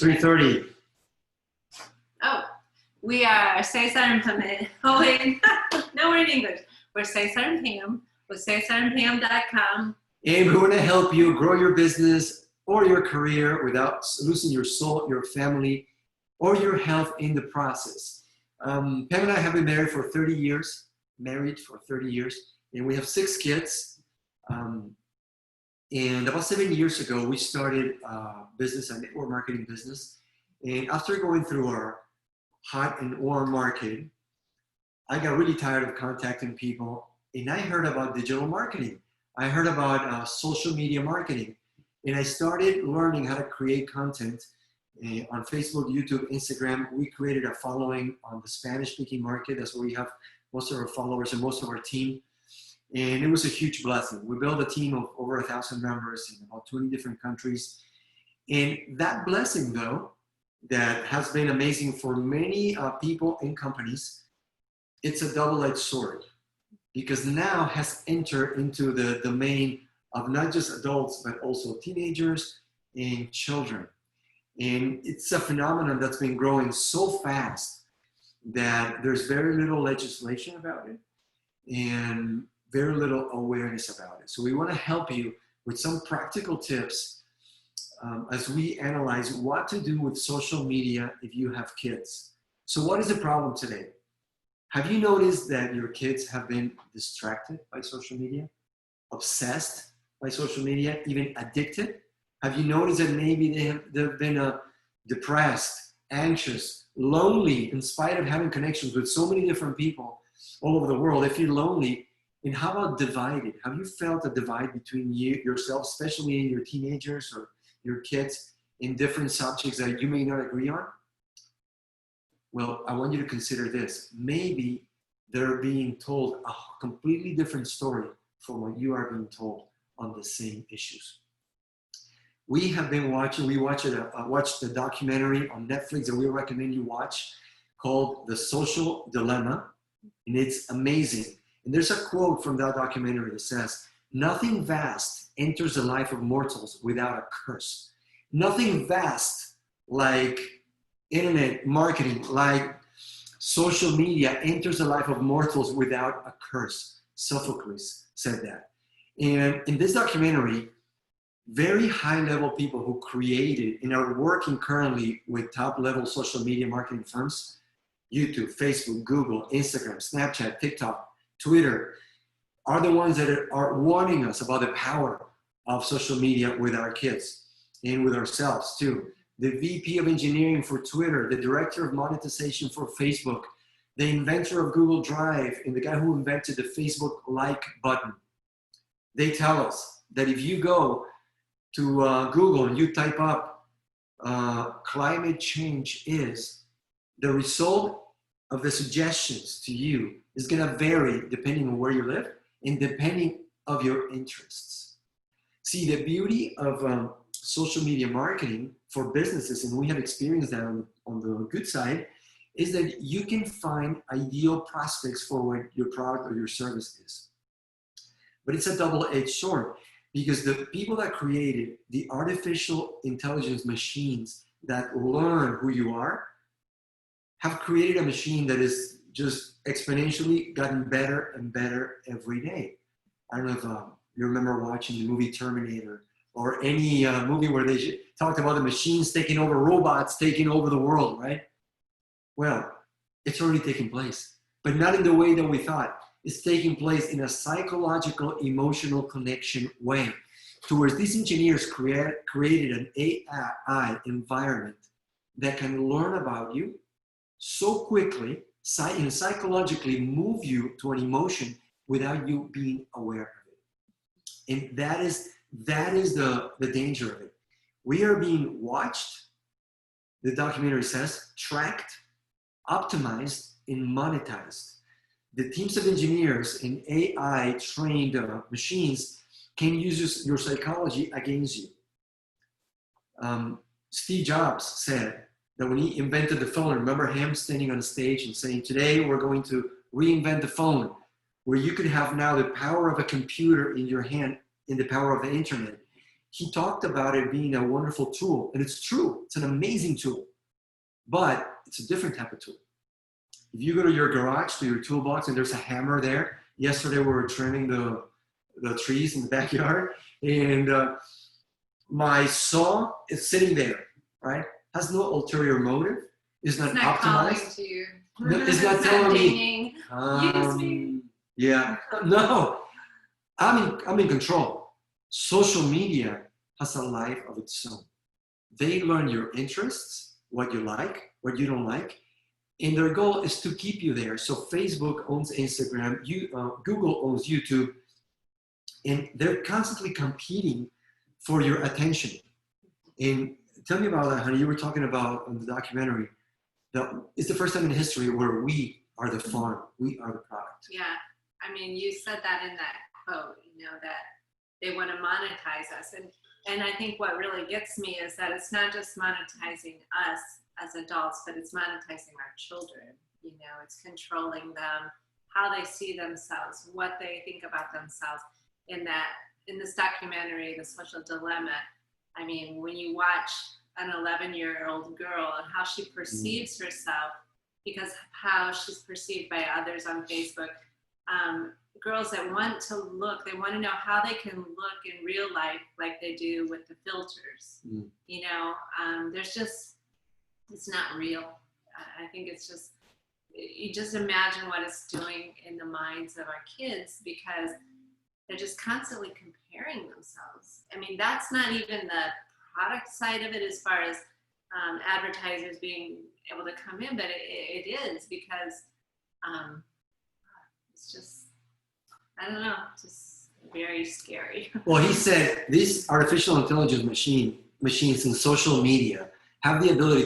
3:30. Oh, we are Cesar and Pam. Oh, wait. No, we're in English. We're Cesar and Pam with cesarandpam.com. And we want to help you grow your business or your career without losing your soul, your family, or your health in the process. Pam and I have been married for 30 years, and we have 6 kids. And about 7 years ago, we started a business, a network marketing business. And after going through our hot and warm market, I got really tired of contacting people, and I heard about digital marketing. I heard about social media marketing, and I started learning how to create content on Facebook, YouTube, Instagram. We created a following on the Spanish-speaking market. That's where we have most of our followers and most of our team. And it was a huge blessing. We built a team of over 1,000 members in about 20 different countries. And that blessing, though, that has been amazing for many people and companies, it's a double-edged sword, because now has entered into the domain of not just adults, but also teenagers and children. And it's a phenomenon that's been growing so fast that there's very little legislation about it and very little awareness about it. So we want to help you with some practical tips as we analyze what to do with social media if you have kids. So what is the problem today? Have you noticed that your kids have been distracted by social media, obsessed by social media, even addicted? Have you noticed that maybe they've been depressed, anxious, lonely, in spite of having connections with so many different people all over the world? They feel lonely. And how about divided? Have you felt a divide between yourself, especially in your teenagers or your kids, in different subjects that you may not agree on? Well, I want you to consider this. Maybe they're being told a completely different story from what you are being told on the same issues. We have been watching, we watched the documentary on Netflix that we recommend you watch called The Social Dilemma, and it's amazing. And there's a quote from that documentary that says, "Nothing vast enters the life of mortals without a curse." Nothing vast like internet marketing, like social media, enters the life of mortals without a curse. Sophocles said that. And in this documentary, very high-level people who created and are working currently with top-level social media marketing firms, YouTube, Facebook, Google, Instagram, Snapchat, TikTok, Twitter, are the ones that are warning us about the power of social media with our kids and with ourselves too. The VP of engineering for Twitter, the director of monetization for Facebook, the inventor of Google Drive, and the guy who invented the Facebook like button. They tell us that if you go to Google and you type up climate change is, the result of the suggestions to you is going to vary depending on where you live and depending of your interests. See, the beauty of social media marketing for businesses, and we have experienced that on the good side, is that you can find ideal prospects for what your product or your service is. But it's a double-edged sword, because the people that created the artificial intelligence machines that learn who you are have created a machine that is just exponentially gotten better and better every day. I don't know if you remember watching the movie Terminator or any movie where they talked about the machines taking over, robots taking over the world, right? Well, it's already taking place, but not in the way that we thought. It's taking place in a psychological, emotional connection way, towards these engineers created an AI environment that can learn about you so quickly and psychologically move you to an emotion without you being aware of it. And that is the danger of it. We are being watched, the documentary says, tracked, optimized, and monetized. The teams of engineers and AI trained machines can use your psychology against you. Steve Jobs said that when he invented the phone, remember him standing on stage and saying, "Today we're going to reinvent the phone, where you could have now the power of a computer in your hand and the power of the internet." he talked about it being a wonderful tool, and it's true. It's an amazing tool, but it's a different type of tool. If you go to your garage, to your toolbox, and there's a hammer there. Yesterday we were trimming the trees in the backyard, and my saw is sitting there, right? Has no ulterior motive. It's not calling optimized. to you. No, it's not telling me. Use me. Yeah. No. I'm in control. Social media has a life of its own. They learn your interests, what you like, what you don't like, and their goal is to keep you there. So Facebook owns Instagram, Google owns YouTube, and they're constantly competing for your attention. And tell me about that, honey. You were talking about in the documentary that it's the first time in history where we are the farm, we are the product. Yeah, I mean, you said that in that quote, you know, that they want to monetize us. And I think what really gets me is that it's not just monetizing us as adults, but it's monetizing our children. You know, it's controlling them, how they see themselves, what they think about themselves. In this documentary, The Social Dilemma, I mean, when you watch an 11-year-old girl and how she perceives herself because of how she's perceived by others on Facebook, girls that want to look, they want to know how they can look in real life like they do with the filters. You know, there's just, it's not real. I think it's just, you just imagine what it's doing in the minds of our kids because they're just constantly comparing themselves. I mean, that's not even the product side of it as far as advertisers being able to come in, but it is because it's just, I don't know, just very scary. Well, he said these artificial intelligence machines in social media have the ability